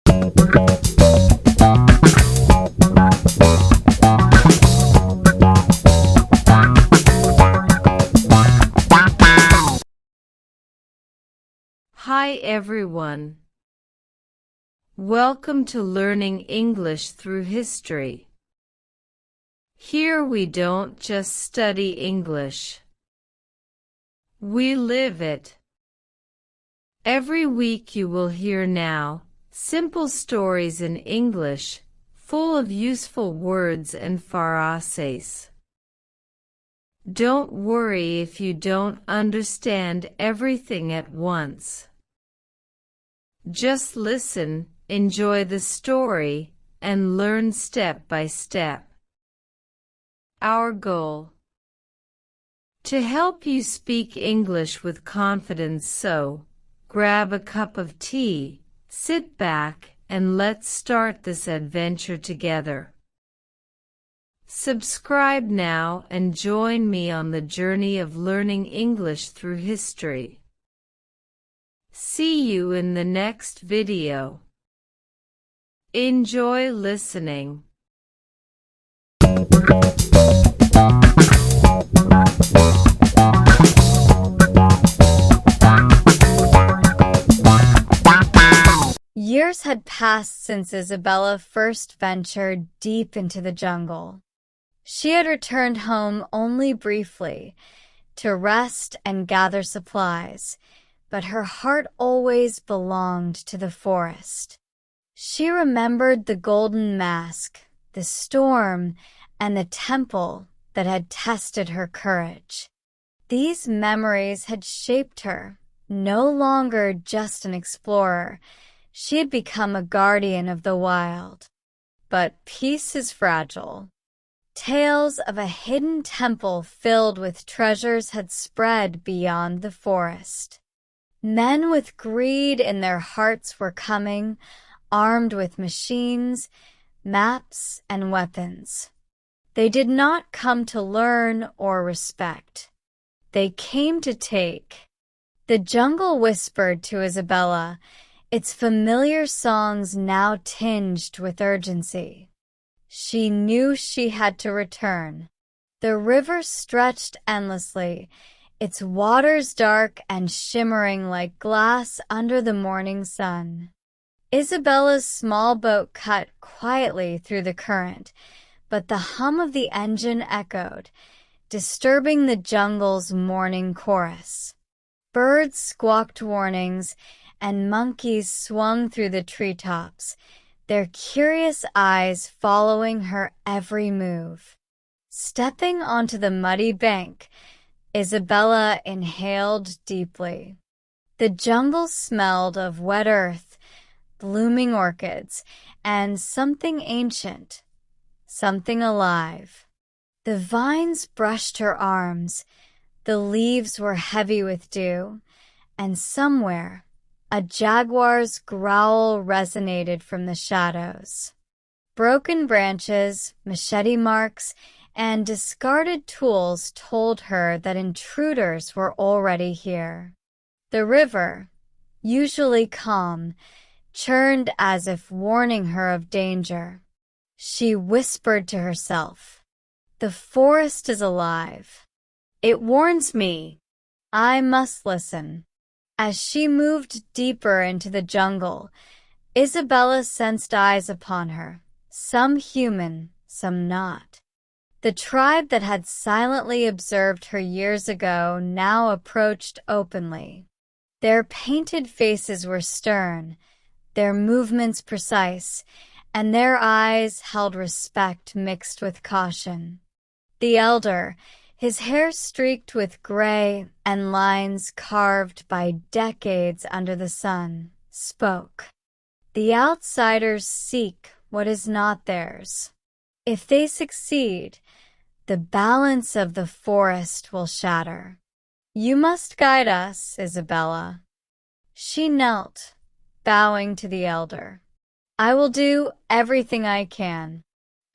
Hi everyone. Welcome to Learning English Through History. Here we don't just study English. We live it. Every week you will hear now simple stories in English, full of useful words and phrases. Don't worry if you don't understand everything at once. Just listen, enjoy the story, and learn step by step. Our goal: to help you speak English with confidence, so grab a cup of tea, sit back, and let's start this adventure together. Subscribe now and join me on the journey of learning English through history. See you in the next video. Enjoy listening. Years had passed since Isabella first ventured deep into the jungle. She had returned home only briefly, to rest and gather supplies, but her heart always belonged to the forest. She remembered the golden mask, the storm, and the temple that had tested her courage. These memories had shaped her, no longer just an explorer. She had become a guardian of the wild. But peace is fragile. Tales of a hidden temple filled with treasures had spread beyond the forest. Men with greed in their hearts were coming, armed with machines, maps, and weapons. They did not come to learn or respect. They came to take. The jungle whispered to Isabella, its familiar songs now tinged with urgency. She knew she had to return. The river stretched endlessly, its waters dark and shimmering like glass under the morning sun. Isabella's small boat cut quietly through the current, but the hum of the engine echoed, disturbing the jungle's morning chorus. Birds squawked warnings, and monkeys swung through the treetops, their curious eyes following her every move. Stepping onto the muddy bank, Isabella inhaled deeply. The jungle smelled of wet earth, blooming orchids, and something ancient, something alive. The vines brushed her arms, the leaves were heavy with dew, and somewhere a jaguar's growl resonated from the shadows. Broken branches, machete marks, and discarded tools told her that intruders were already here. The river, usually calm, churned as if warning her of danger. She whispered to herself, "The forest is alive. It warns me. I must listen." As she moved deeper into the jungle, Isabella sensed eyes upon her, some human, some not. The tribe that had silently observed her years ago now approached openly. Their painted faces were stern, their movements precise, and their eyes held respect mixed with caution. The elder, his hair streaked with gray and lines carved by decades under the sun, spoke. The outsiders seek what is not theirs. If they succeed, the balance of the forest will shatter. You must guide us, Isabella. She knelt, bowing to the elder. I will do everything I can.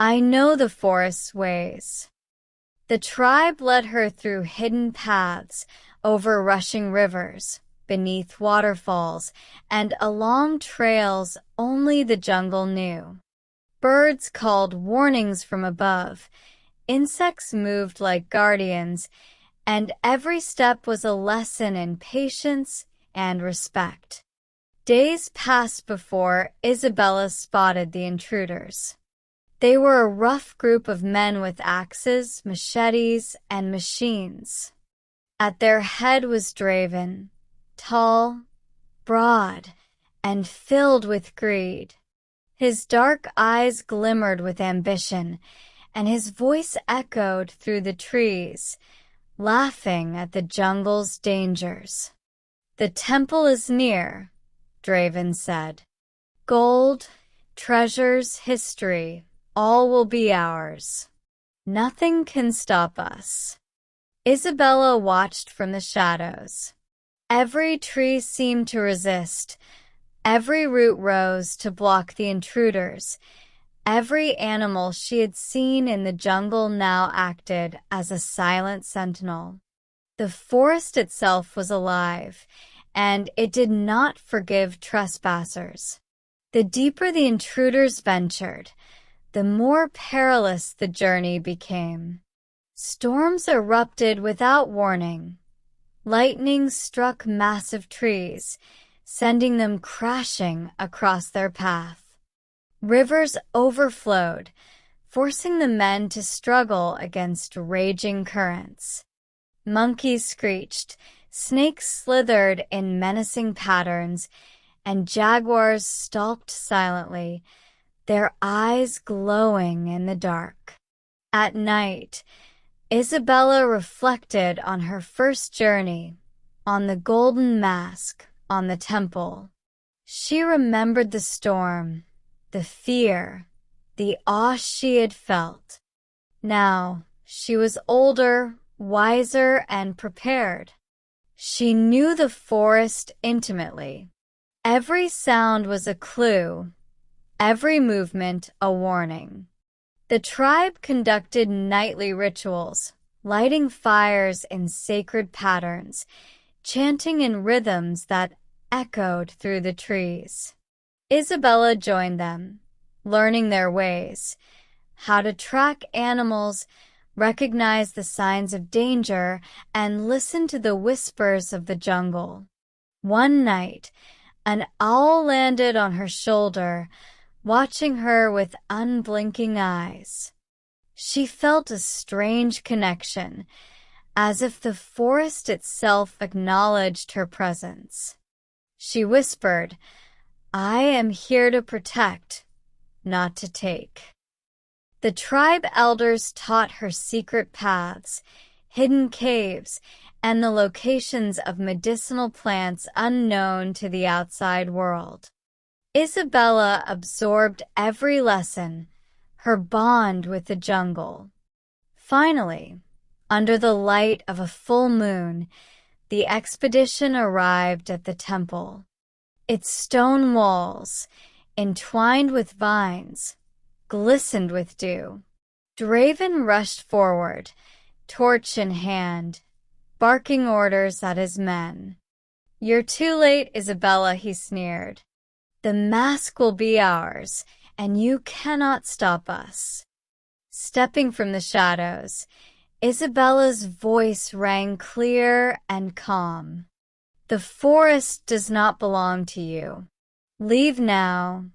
I know the forest's ways. The tribe led her through hidden paths, over rushing rivers, beneath waterfalls, and along trails only the jungle knew. Birds called warnings from above, insects moved like guardians, and every step was a lesson in patience and respect. Days passed before Isabella spotted the intruders. They were a rough group of men with axes, machetes, and machines. At their head was Draven, tall, broad, and filled with greed. His dark eyes glimmered with ambition, and his voice echoed through the trees, laughing at the jungle's dangers. "The temple is near," Draven said. "Gold, treasures, history, all will be ours. Nothing can stop us." Isabella watched from the shadows. Every tree seemed to resist. Every root rose to block the intruders. Every animal she had seen in the jungle now acted as a silent sentinel. The forest itself was alive, and it did not forgive trespassers. The deeper the intruders ventured, the more perilous the journey became. Storms erupted without warning. Lightning struck massive trees, sending them crashing across their path. Rivers overflowed, forcing the men to struggle against raging currents. Monkeys screeched, snakes slithered in menacing patterns, and jaguars stalked silently, their eyes glowing in the dark. At night, Isabella reflected on her first journey, on the golden mask on the temple. She remembered the storm, the fear, the awe she had felt. Now, she was older, wiser, and prepared. She knew the forest intimately. Every sound was a clue, every movement a warning. The tribe conducted nightly rituals, lighting fires in sacred patterns, chanting in rhythms that echoed through the trees. Isabella joined them, learning their ways, how to track animals, recognize the signs of danger, and listen to the whispers of the jungle. One night, an owl landed on her shoulder, watching her with unblinking eyes. She felt a strange connection, as if the forest itself acknowledged her presence. She whispered, "I am here to protect, not to take." The tribe elders taught her secret paths, hidden caves, and the locations of medicinal plants unknown to the outside world. Isabella absorbed every lesson, her bond with the jungle. Finally, under the light of a full moon, the expedition arrived at the temple. Its stone walls, entwined with vines, glistened with dew. Draven rushed forward, torch in hand, barking orders at his men. "You're too late, Isabella," he sneered. "The mask will be ours, and you cannot stop us." Stepping from the shadows, Isabella's voice rang clear and calm. "The forest does not belong to you. Leave now,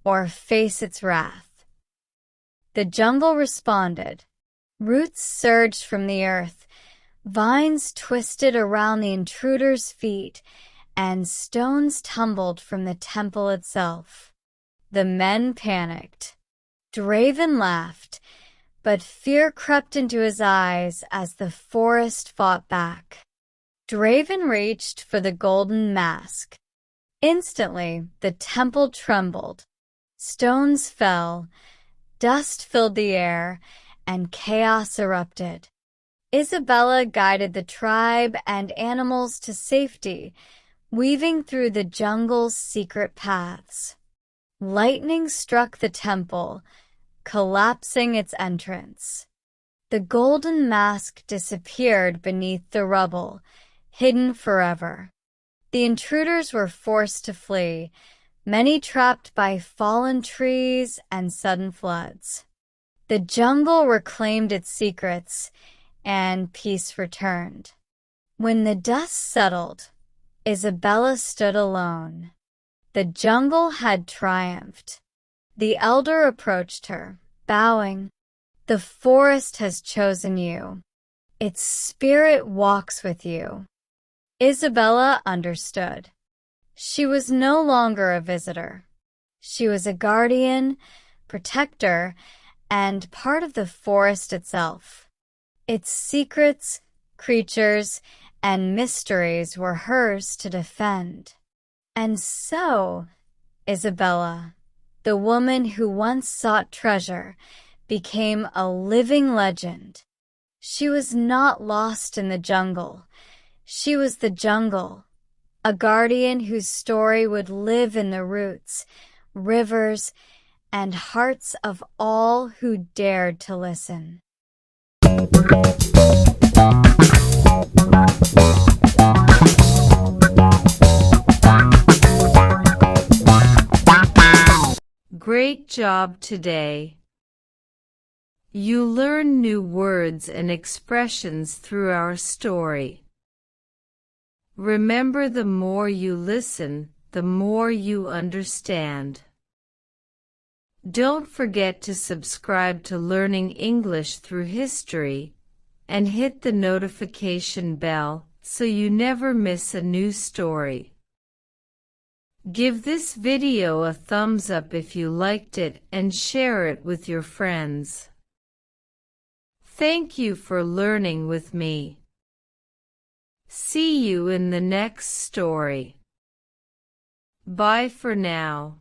or face its wrath." The jungle responded. Roots surged from the earth, vines twisted around the intruders' feet, and stones tumbled from the temple itself. The men panicked. Draven laughed, but fear crept into his eyes as the forest fought back. Draven reached for the golden mask. Instantly, the temple trembled. Stones fell, dust filled the air, and chaos erupted. Isabella guided the tribe and animals to safety, weaving through the jungle's secret paths. Lightning struck the temple, collapsing its entrance. The golden mask disappeared beneath the rubble, hidden forever. The intruders were forced to flee, many trapped by fallen trees and sudden floods. The jungle reclaimed its secrets, and peace returned. When the dust settled, Isabella stood alone. The jungle had triumphed. The elder approached her, bowing. "The forest has chosen you. Its spirit walks with you." Isabella understood. She was no longer a visitor. She was a guardian, protector, and part of the forest itself. Its secrets, creatures, and mysteries were hers to defend. And so, Isabella, the woman who once sought treasure, became a living legend. She was not lost in the jungle. She was the jungle, a guardian whose story would live in the roots, rivers, and hearts of all who dared to listen. Great job today. You learn new words and expressions through our story. Remember, the more you listen, the more you understand. Don't forget to subscribe to Learning English Through History and hit the notification bell so you never miss a new story. Give this video a thumbs up if you liked it and share it with your friends. Thank you for learning with me. See you in the next story. Bye for now.